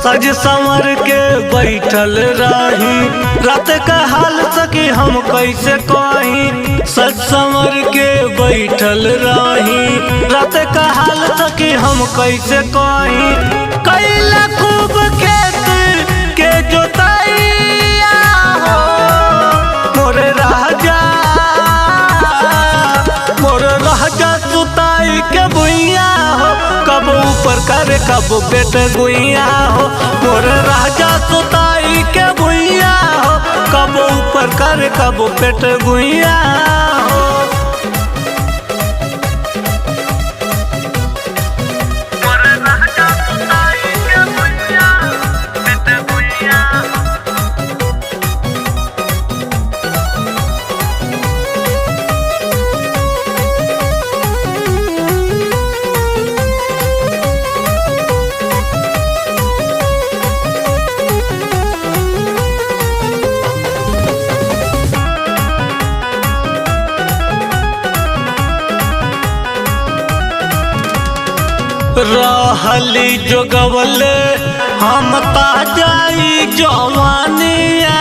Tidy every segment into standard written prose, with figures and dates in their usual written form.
सज संवर के बैठल रही रात का हाल सकी हम कैसे कहीं। सज संवर के बैठल रही रात का हाल सकी हम कैसे कहीं। कैला खूब खेत के जोताइया हो मोरे राजा सुताई के भुइया हो। कब ऊपर करे कब पेट गुइया हो मोर राजा सुताई के भुइया हो। कब ऊपर करे कब पेट गुइया हो। रहली जोगवले हम ताजाई जवानिया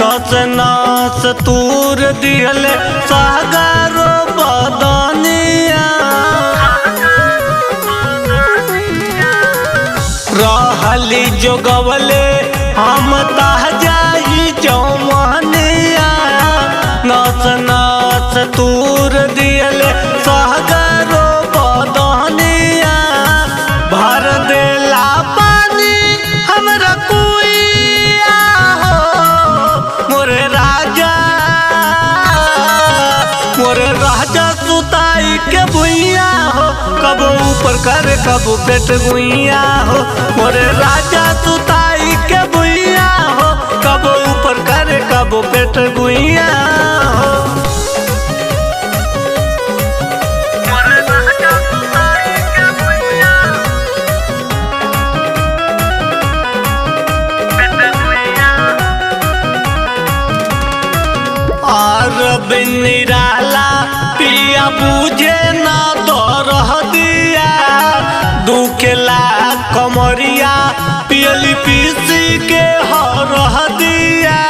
नस नस तूर दिहले सागरो बदनिया। रहली जोगवले हम ताजाई जवानिया नस नस तूर दिहले सागरो बदनिया। भर देला पानी हमरा कुइया हो मोरे राजा सुताई के भुइया हो। कब ऊपर करे कब पेट गुइया हो मोरे राजा सुताई के भुइया हो। कब ऊपर करे कब पेट गुइया हो। निराला पिया बुझे ना दरह दिया दुखेला कमरिया पियली पीसी के हरह दिया।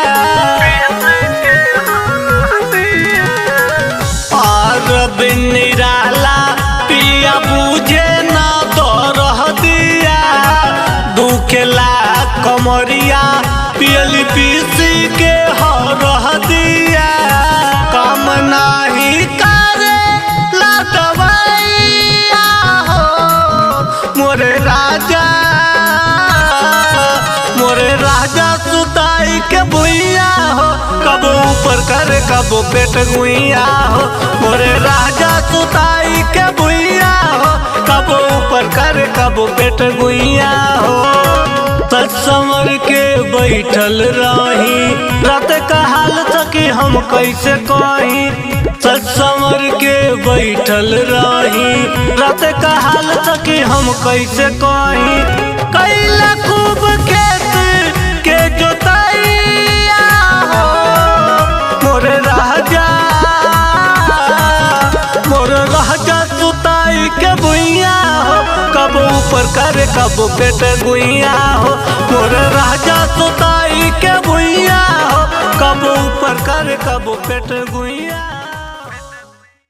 और निराला पिया बुझे ना दरह दिया दुखेला कमरिया पियली पीसी के हरह दिया। काम नाही करे लटवैया हो मोरे राजा सुताई के भुइया हो। कब ऊपर करे कब पेट गुइया हो मोरे राजा सुताई के भुइया हो। कब ऊपर करे कब पेट गुइया हो। सज संवर के बैठल रही रात का हाल सकी हम कैसे कहीं। सज संवर के बैठल रही रात का हाल सकी हम कैसे कहीं। कैला खूब खेत के जोताइया हो मोरे राजा सुताई के भुइया हो। कब ऊपर करे कब पेट गुइया हो मोर राजा सुताई के भुइया हो। कब ऊपर करे कब पेट गुइया।